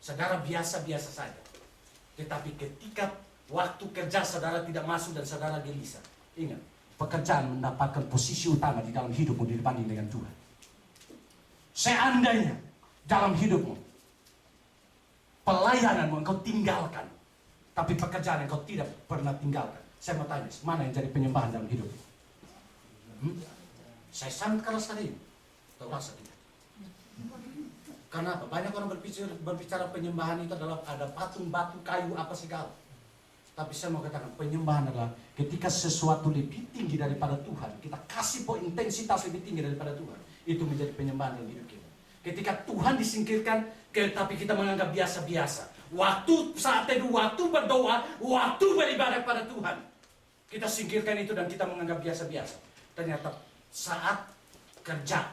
Saudara biasa-biasa saja. Tetapi ketika waktu kerja saudara tidak masuk dan saudara gelisah, ingat, pekerjaan mendapatkan posisi utama di dalam hidupmu dibanding dengan Tuhan. Seandainya dalam hidupmu pelayananmu engkau tinggalkan, tapi pekerjaan engkau tidak pernah tinggalkan, saya mau tanya, mana yang jadi penyembahan dalam hidup? Saya sangat keras hari ini. Tahu rasa tidak? Kenapa? Banyak orang berbicara penyembahan itu adalah ada patung, batu, kayu, apa segala. Tapi saya mau katakan penyembahan adalah ketika sesuatu lebih tinggi daripada Tuhan, kita kasih intensitas lebih tinggi daripada Tuhan, itu menjadi penyembahan dalam hidup kita. Ketika Tuhan disingkirkan, tapi kita menganggap biasa-biasa. Waktu saat teduh, waktu berdoa, waktu beribadah pada Tuhan, kita singkirkan itu dan kita menganggap biasa-biasa. Ternyata saat kerja,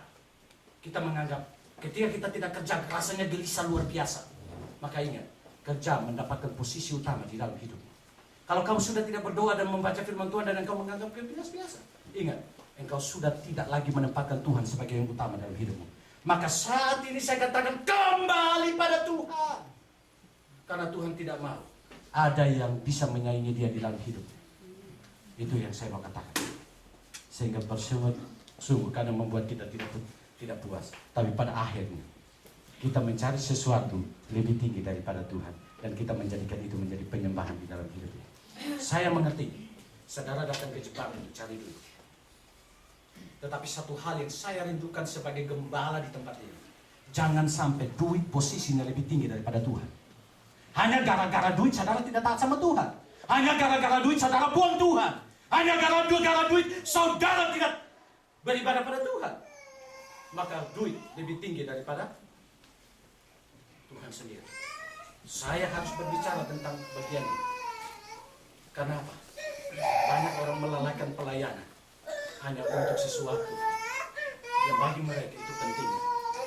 kita menganggap ketika kita tidak kerja, rasanya gelisah luar biasa. Maka ingat, kerja mendapatkan posisi utama di dalam hidupmu. Kalau kamu sudah tidak berdoa dan membaca firman Tuhan dan engkau menganggap biasa-biasa, ingat, engkau sudah tidak lagi menempatkan Tuhan sebagai yang utama dalam hidupmu. Maka saat ini saya katakan kembali pada Tuhan. Karena Tuhan tidak mau ada yang bisa menyaingi dia di dalam hidup. Itu yang saya mau katakan. Sehingga bersungguh karena membuat kita tidak puas. Tapi pada akhirnya kita mencari sesuatu lebih tinggi daripada Tuhan, dan kita menjadikan itu menjadi penyembahan di dalam hidupnya. Saya mengerti saudara datang ke Jepang untuk cari duit. Tetapi satu hal yang saya rindukan sebagai gembala di tempat ini, jangan sampai duit posisinya lebih tinggi daripada Tuhan. Hanya gara-gara duit saudara tidak taat sama Tuhan. Hanya gara-gara duit saudara buang Tuhan. Hanya gara-gara duit saudara tidak beribadah pada Tuhan. Maka duit lebih tinggi daripada Tuhan sendiri. Saya harus berbicara tentang bagian ini. Kenapa? Banyak orang melalaikan pelayanan hanya untuk sesuatu yang bagi mereka itu penting.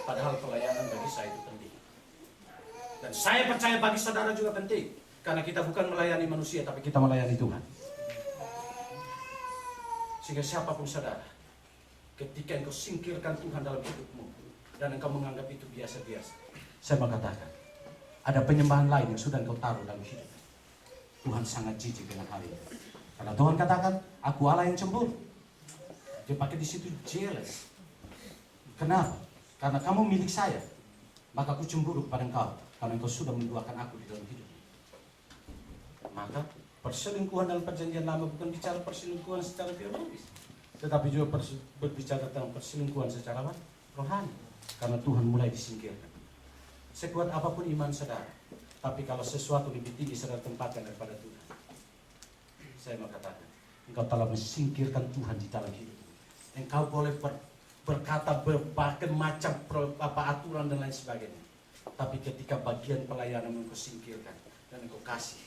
Padahal pelayanan bagi saya itu penting. Dan saya percaya bagi saudara juga penting. Karena kita bukan melayani manusia, tapi kita melayani Tuhan. Sehingga siapapun saudara, ketika engkau singkirkan Tuhan dalam hidupmu dan engkau menganggap itu biasa-biasa, saya mengatakan ada penyembahan lain yang sudah engkau taruh dalam hidup. Tuhan sangat jijik dengan hal ini. Karena Tuhan katakan, aku Allah yang cemburu. Dia pakai di situ jealous. Kenapa? Karena kamu milik saya, maka aku cemburu kepada engkau karena engkau sudah menduakan aku di dalam hidup. Maka perselingkuhan dalam perjanjian lama bukan bicara perselingkuhan secara biologis, tetapi juga berbicara tentang perselingkuhan secara rohani. Karena Tuhan mulai disingkirkan. Sekuat apapun iman saudara, tapi kalau sesuatu lebih tinggi saudara tempatkan daripada Tuhan, saya mau katakan, engkau telah mensingkirkan Tuhan di dalam hidup. Engkau boleh berkata berbagai macam aturan dan lain sebagainya, tapi ketika bagian pelayanan engkau singkirkan dan engkau kasih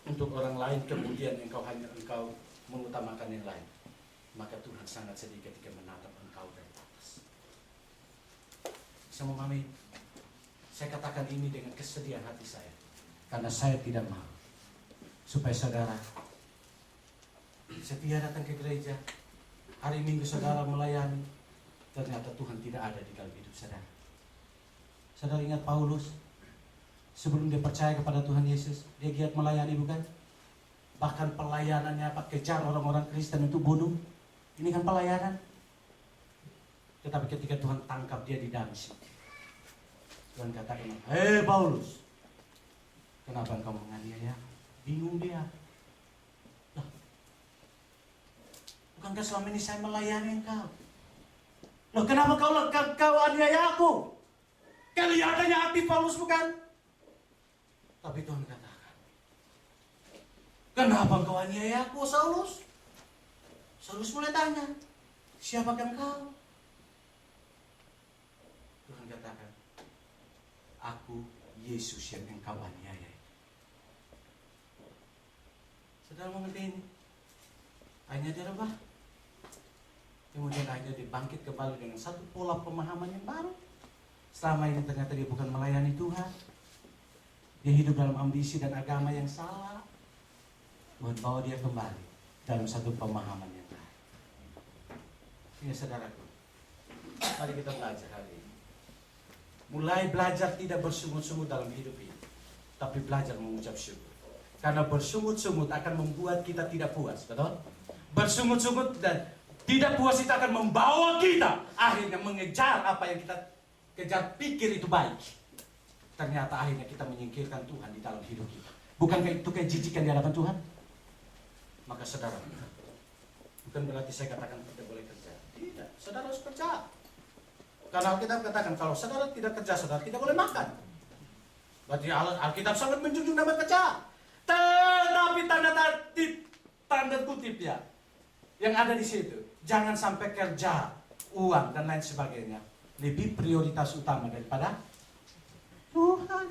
untuk orang lain, kemudian engkau mengutamakan yang lain, maka Tuhan sangat sedih ketika menatap engkau dari atas. Bisa memahami? Saya katakan ini dengan kesedihan hati saya, karena saya tidak mau supaya saudara setia datang ke gereja, hari Minggu saudara melayani, ternyata Tuhan tidak ada di dalam hidup saudara. Saudara ingat Paulus, sebelum dia percaya kepada Tuhan Yesus, dia giat melayani bukan? Bahkan pelayanannya kejar orang-orang Kristen untuk bunuh. Ini kan pelayanan. Tetapi ketika Tuhan tangkap dia di Damsyik, Tuhan katakan, hei Paulus, kenapa engkau menganiaya? Bingung dia. Lah, bukankah selama ini saya melayani engkau? Loh, kenapa kau aniaya aku? Kelihatannya aktif Paulus bukan? Tapi Tuhan katakan, kenapa engkau aniaya aku, Saulus? Saulus mulai tanya, siapakah engkau? Tuhan katakan, aku Yesus yang engkau aniaya. Saudara mengerti ini? Akhirnya dia rebah. Kemudian akhirnya dibangkit kembali dengan satu pola pemahaman yang baru. Selama ini ternyata dia bukan melayani Tuhan. Dia hidup dalam ambisi dan agama yang salah. Tuhan bawa dia kembali dalam satu pemahaman yang baru. Ini saudaraku, mari kita belajar hari ini. mulai belajar tidak bersungut-sungut dalam hidup ini, tapi belajar mengucap syukur. Karena bersungut-sungut akan membuat kita tidak puas, betul? Bersungut-sungut dan tidak puas itu akan membawa kita akhirnya mengejar apa yang kita kejar pikir itu baik. Ternyata akhirnya kita menyingkirkan Tuhan di dalam hidup kita. Bukankah itu kejijikan di hadapan Tuhan? Maka saudara, bukan berarti saya katakan tidak boleh kerja. Tidak, saudara harus kerja. Karena Alkitab katakan kalau saudara tidak kerja, saudara tidak boleh makan. Berarti Alkitab sangat menjunjung nama kerja. Tetapi tanda kutip ya, yang ada di situ, jangan sampai kerja, uang dan lain sebagainya lebih prioritas utama daripada Tuhan.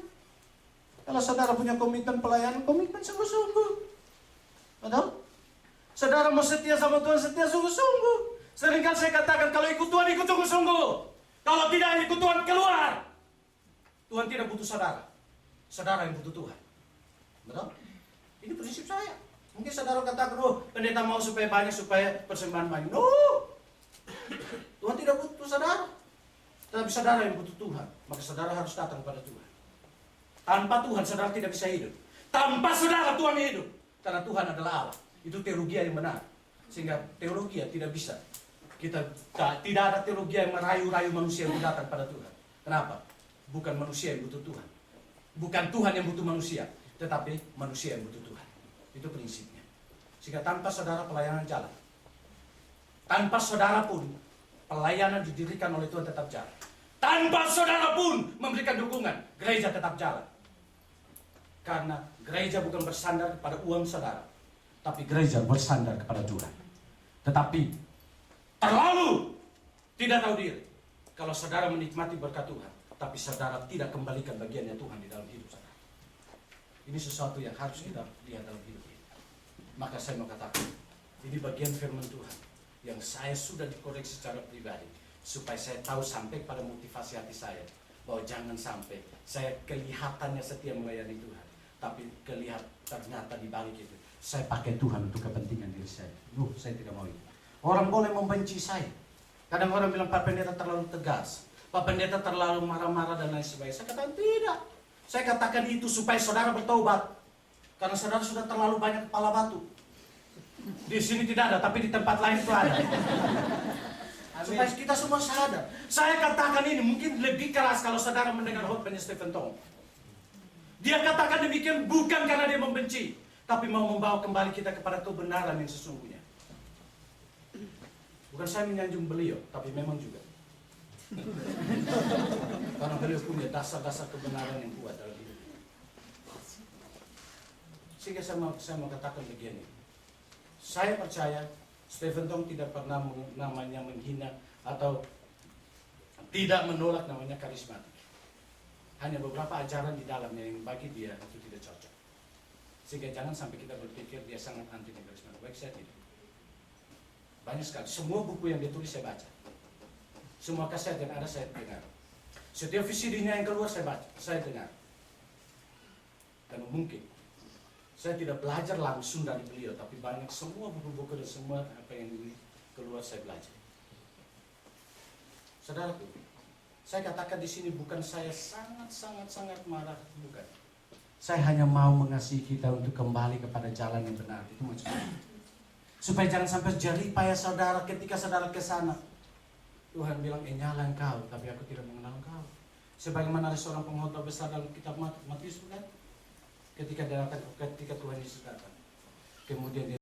Kalau saudara punya komitmen pelayanan, komitmen sungguh-sungguh. Betul? Saudara mau setia sama Tuhan, setia sungguh-sungguh. Seringkali saya katakan, kalau ikut Tuhan, ikut sungguh-sungguh. Kalau tidak ikut Tuhan, keluar. Tuhan tidak butuh saudara. Saudara yang butuh Tuhan. Betul? Ini prinsip saya. Mungkin saudara katakan, oh pendeta mau supaya banyak, supaya persembahan banyak. No! Tuhan tidak butuh saudara. Tetapi saudara yang butuh Tuhan. Maka saudara harus datang kepada Tuhan. Tanpa Tuhan, saudara tidak bisa hidup. Tanpa saudara, Tuhan hidup. Karena Tuhan adalah Allah. Itu teologi yang benar. Sehingga teologi tidak bisa. Tidak ada teologi yang merayu-rayu manusia yang datang pada Tuhan. Kenapa? Bukan manusia yang butuh Tuhan. Bukan Tuhan yang butuh manusia. Tetapi manusia yang butuh Tuhan. Itu prinsipnya. Sehingga tanpa saudara, pelayanan jalan. Tanpa saudara pun, pelayanan didirikan oleh Tuhan tetap jalan. Tanpa saudara pun memberikan dukungan, gereja tetap jalan. Karena gereja bukan bersandar pada uang saudara, tapi gereja bersandar kepada Tuhan. Tetapi terlalu tidak tahu diri kalau saudara menikmati berkat Tuhan, tapi saudara tidak kembalikan bagiannya Tuhan di dalam hidup saudara. Ini sesuatu yang harus kita lihat dalam hidup ini. Maka saya mau katakan, ini bagian firman Tuhan yang saya sudah dikoreksi secara pribadi, supaya saya tahu sampai pada motivasi hati saya, bahwa jangan sampai saya kelihatannya setia melayani Tuhan, tapi ternyata di balik itu saya pakai Tuhan untuk kepentingan diri saya. Saya tidak mau itu. Orang boleh membenci saya. Kadang orang bilang Pak Pendeta terlalu tegas, Pak Pendeta terlalu marah-marah dan lain sebagainya. Saya katakan tidak. Saya katakan itu supaya saudara bertobat. Karena saudara sudah terlalu banyak kepala batu. Di sini tidak ada, tapi di tempat lain itu ada. Supaya kita semua sadar. Saya katakan ini mungkin lebih keras kalau saudara mendengar khotbahnya Stephen Tong. Dia katakan demikian bukan karena dia membenci, tapi mau membawa kembali kita kepada kebenaran yang sesungguhnya. Bukan saya menyanjung beliau, tapi memang juga. Karena beliau punya dasar-dasar kebenaran yang kuat dalam hidup. Sehingga saya mau katakan begini. Saya percaya Stephen Tong tidak pernah namanya menghina atau tidak menolak namanya karismatik. Hanya beberapa ajaran di dalamnya yang bagi dia itu tidak cocok. Sehingga jangan sampai kita berpikir dia sangat anti karismatik. Baik, saya tidak. Banyak sekali. Semua buku yang dia tulis saya baca. Semua kaset yang ada saya dengar. Setiap VCD-nya yang keluar saya baca, saya dengar. Dan mungkin saya tidak belajar langsung dari beliau, tapi banyak semua buku-buku dan semua apa yang keluar saya belajar. Saudaraku, saya katakan di sini bukan saya sangat marah, bukan. Saya hanya mau mengasihi kita untuk kembali kepada jalan yang benar. Itu maksudnya. Supaya jangan sampai jerih payah saudara ketika saudara ke sana. Tuhan bilang, nyala engkau, tapi aku tidak mengenal engkau. Sebagaimana ada seorang pengkhotbah besar dalam kitab Matius, bukan? Ketika Tuhan Yesus datang, kemudian dia